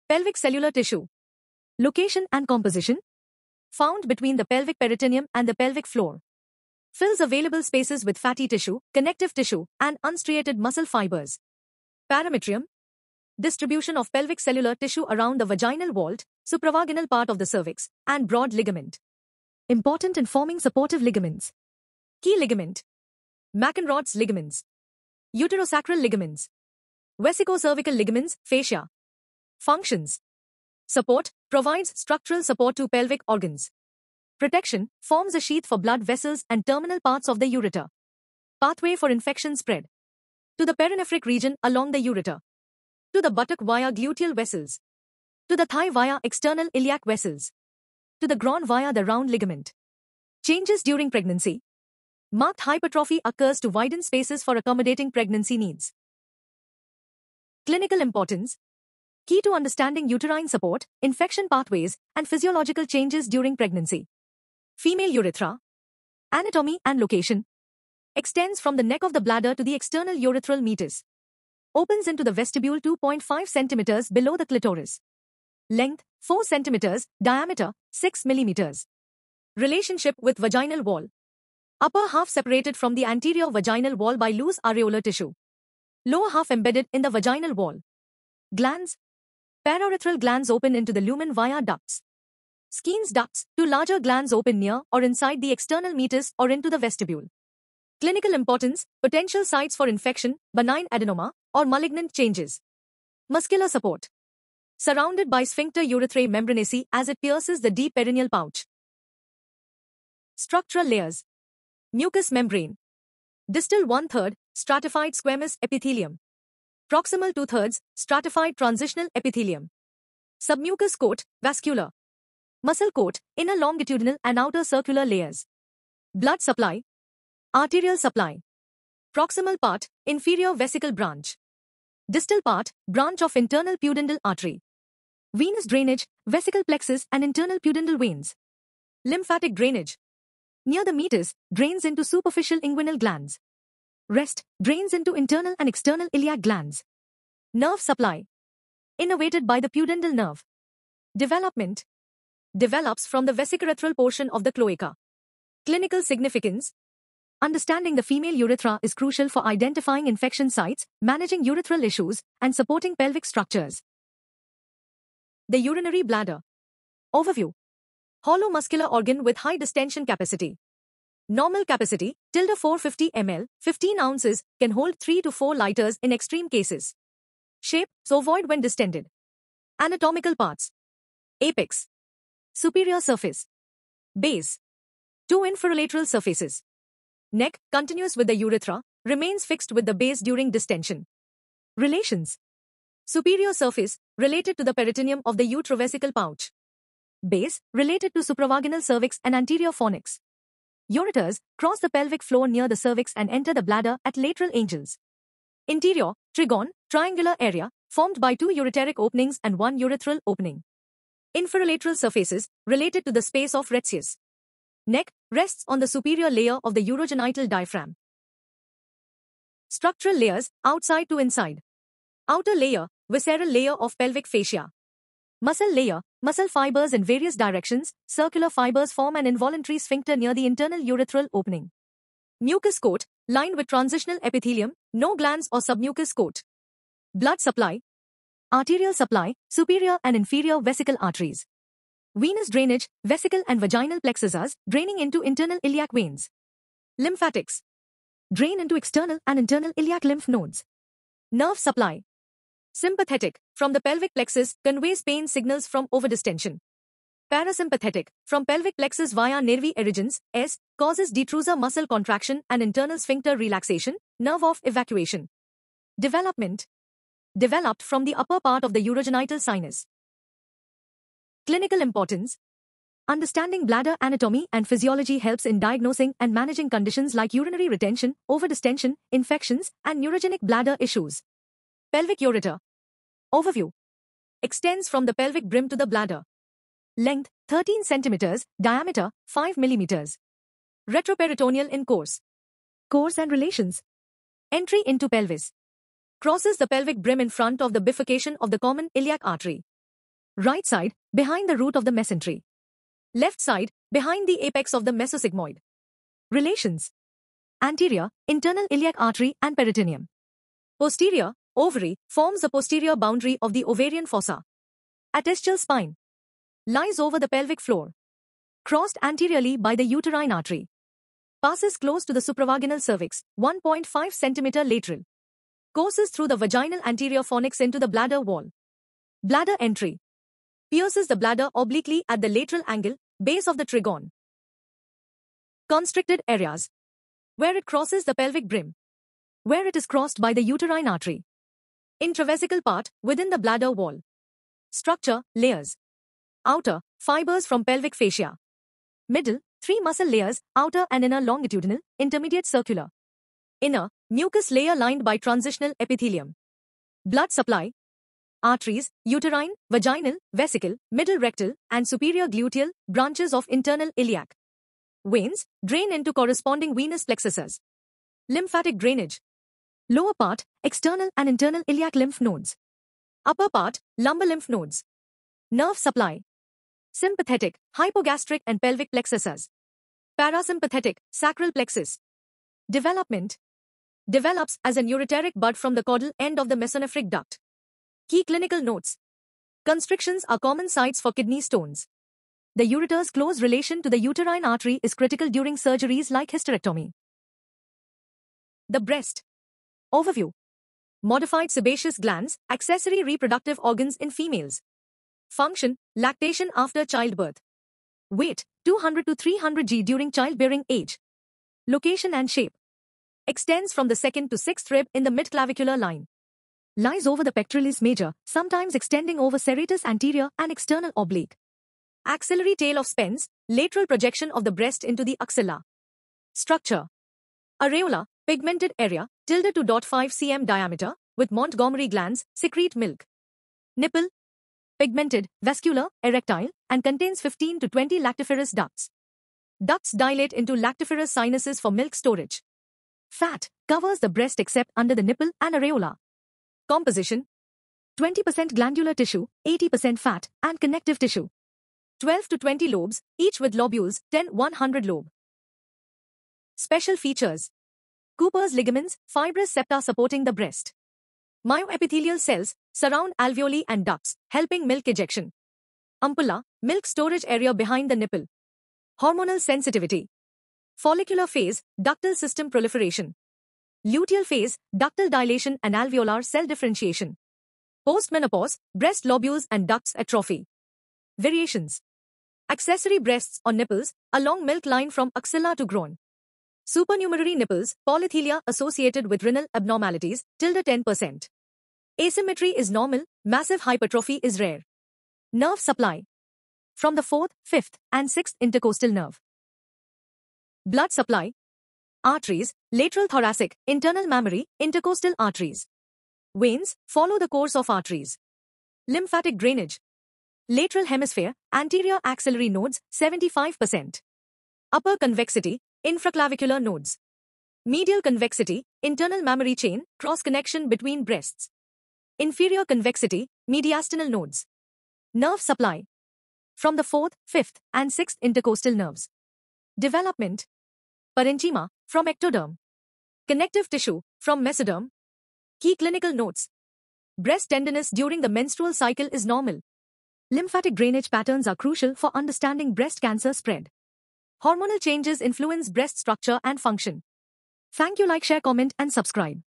Pelvic cellular tissue. Location and composition. Found between the pelvic peritoneum and the pelvic floor. Fills available spaces with fatty tissue, connective tissue, and unstriated muscle fibers. Parametrium. Distribution of pelvic cellular tissue around the vaginal vault, supravaginal part of the cervix, and broad ligament. Important in forming supportive ligaments. Key ligament. McEnroth's ligaments. Uterosacral ligaments. Vesicocervical ligaments, fascia. Functions. Support, provides structural support to pelvic organs. Protection, forms a sheath for blood vessels and terminal parts of the ureter. Pathway for infection spread. To the perinephric region along the ureter. To the buttock via gluteal vessels. To the thigh via external iliac vessels. To the groin via the round ligament. Changes during pregnancy. Marked hypertrophy occurs to widen spaces for accommodating pregnancy needs. Clinical importance. Key to understanding uterine support, infection pathways, and physiological changes during pregnancy. Female urethra. Anatomy and location. Extends from the neck of the bladder to the external urethral meatus. Opens into the vestibule 2.5 cm below the clitoris. Length, 4 cm, diameter, 6 mm. Relationship with vaginal wall. Upper half separated from the anterior vaginal wall by loose areolar tissue. Lower half embedded in the vaginal wall. Glands. Paraurethral glands open into the lumen via ducts. Skene's ducts, 2 larger glands open near or inside the external meatus or into the vestibule. Clinical importance, potential sites for infection, benign adenoma, or malignant changes. Muscular support. Surrounded by sphincter urethrae membranaceae as it pierces the deep perineal pouch. Structural layers. Mucous membrane. Distal 1/3, stratified squamous epithelium. Proximal 2/3, stratified transitional epithelium. Submucous coat, vascular. Muscle coat, inner longitudinal and outer circular layers. Blood supply. Arterial supply. Proximal part, inferior vesical branch. Distal part, branch of internal pudendal artery. Venous drainage, vesical plexus and internal pudendal veins. Lymphatic drainage. Near the meatus, drains into superficial inguinal glands. Rest, drains into internal and external iliac glands. Nerve supply. Innervated by the pudendal nerve. Development. Develops from the vesicorethral portion of the cloaca. Clinical significance. Understanding the female urethra is crucial for identifying infection sites, managing urethral issues, and supporting pelvic structures. The urinary bladder. Overview. Hollow muscular organ with high distension capacity. Normal capacity, tilde 450 ml, 15 ounces, can hold 3 to 4 liters in extreme cases. Shape, ovoid when distended. Anatomical parts. Apex. Superior surface. Base. 2 inferolateral surfaces. Neck, continuous with the urethra, remains fixed with the base during distension. Relations. Superior surface, related to the peritoneum of the utrovesical pouch. Base, related to supravaginal cervix and anterior fornix. Ureters, cross the pelvic floor near the cervix and enter the bladder at lateral angles. Interior, trigone, triangular area, formed by 2 ureteric openings and 1 urethral opening. Inferolateral surfaces, related to the space of retzius. Neck, rests on the superior layer of the urogenital diaphragm. Structural layers, outside to inside. Outer layer, visceral layer of pelvic fascia. Muscle layer, muscle fibers in various directions, circular fibers form an involuntary sphincter near the internal urethral opening. Mucous coat, lined with transitional epithelium, no glands or submucous coat. Blood supply. Arterial supply, superior and inferior vesical arteries. Venous drainage, vesical and vaginal plexuses, draining into internal iliac veins. Lymphatics. Drain into external and internal iliac lymph nodes. Nerve supply. Sympathetic, from the pelvic plexus, conveys pain signals from overdistension. Parasympathetic, from pelvic plexus via nervi erigens, S, causes detrusor muscle contraction and internal sphincter relaxation, nerve of evacuation. Development. Developed from the upper part of the urogenital sinus. Clinical importance. Understanding bladder anatomy and physiology helps in diagnosing and managing conditions like urinary retention, overdistension, infections, and neurogenic bladder issues. Pelvic ureter. Overview. Extends from the pelvic brim to the bladder. Length, 13 cm, diameter, 5 mm. Retroperitoneal in course. Course and relations. Entry into pelvis. Crosses the pelvic brim in front of the bifurcation of the common iliac artery. Right side, behind the root of the mesentery. Left side, behind the apex of the mesosigmoid. Relations. Anterior, internal iliac artery and peritoneum. Posterior, ovary, forms the posterior boundary of the ovarian fossa. Atestial spine. Lies over the pelvic floor. Crossed anteriorly by the uterine artery. Passes close to the supravaginal cervix, 1.5 cm lateral. Courses through the vaginal anterior fornix into the bladder wall. Bladder entry. Pierces the bladder obliquely at the lateral angle, base of the trigone. Constricted areas. Where it crosses the pelvic brim. Where it is crossed by the uterine artery. Intravesical part, within the bladder wall. Structure, layers. Outer, fibers from pelvic fascia. Middle, 3 muscle layers, outer and inner longitudinal, intermediate circular. Inner, mucus layer lined by transitional epithelium. Blood supply. Arteries, uterine, vaginal, vesical, middle rectal, and superior gluteal, branches of internal iliac. Veins, drain into corresponding venous plexuses. Lymphatic drainage. Lower part, external and internal iliac lymph nodes. Upper part, lumbar lymph nodes. Nerve supply. Sympathetic, hypogastric and pelvic plexuses. Parasympathetic, sacral plexus. Development. Develops as an ureteric bud from the caudal end of the mesonephric duct. Key clinical notes. Constrictions are common sites for kidney stones. The ureter's close relation to the uterine artery is critical during surgeries like hysterectomy. The breast. Overview. Modified sebaceous glands, accessory reproductive organs in females. Function, lactation after childbirth. Weight, 200 to 300 g during childbearing age. Location and shape. Extends from the 2nd to 6th rib in the midclavicular line. Lies over the pectoralis major, sometimes extending over serratus anterior and external oblique. Axillary tail of Spence, lateral projection of the breast into the axilla. Structure. Areola, pigmented area, tilde to 0.5 cm diameter, with Montgomery glands, secrete milk. Nipple. Pigmented, vascular, erectile, and contains 15 to 20 lactiferous ducts. Ducts dilate into lactiferous sinuses for milk storage. Fat, covers the breast except under the nipple and areola. Composition. 20% glandular tissue, 80% fat, and connective tissue. 12 to 20 lobes, each with lobules, 10-100 lobe. Special features. Cooper's ligaments, fibrous septa supporting the breast. Myoepithelial cells, surround alveoli and ducts, helping milk ejection. Ampulla, milk storage area behind the nipple. Hormonal sensitivity. Follicular phase, ductal system proliferation. Luteal phase, ductal dilation and alveolar cell differentiation. Postmenopause, breast lobules and ducts atrophy. Variations. Accessory breasts or nipples, along milk line from axilla to groin. Supernumerary nipples, polythelia associated with renal abnormalities, tilde 10%. Asymmetry is normal, massive hypertrophy is rare. Nerve supply. From the 4th, 5th, and 6th intercostal nerve. Blood supply. Arteries, lateral thoracic, internal mammary, intercostal arteries. Veins, follow the course of arteries. Lymphatic drainage. Lateral hemisphere, anterior axillary nodes, 75%. Upper convexity, infraclavicular nodes. Medial convexity, internal mammary chain, cross-connection between breasts. Inferior convexity, mediastinal nodes. Nerve supply. From the 4th, 5th, and 6th intercostal nerves. Development. Parenchyma, from ectoderm. Connective tissue, from mesoderm. Key clinical notes. Breast tenderness during the menstrual cycle is normal. Lymphatic drainage patterns are crucial for understanding breast cancer spread. Hormonal changes influence breast structure and function. Thank you. Like, share, comment, and subscribe.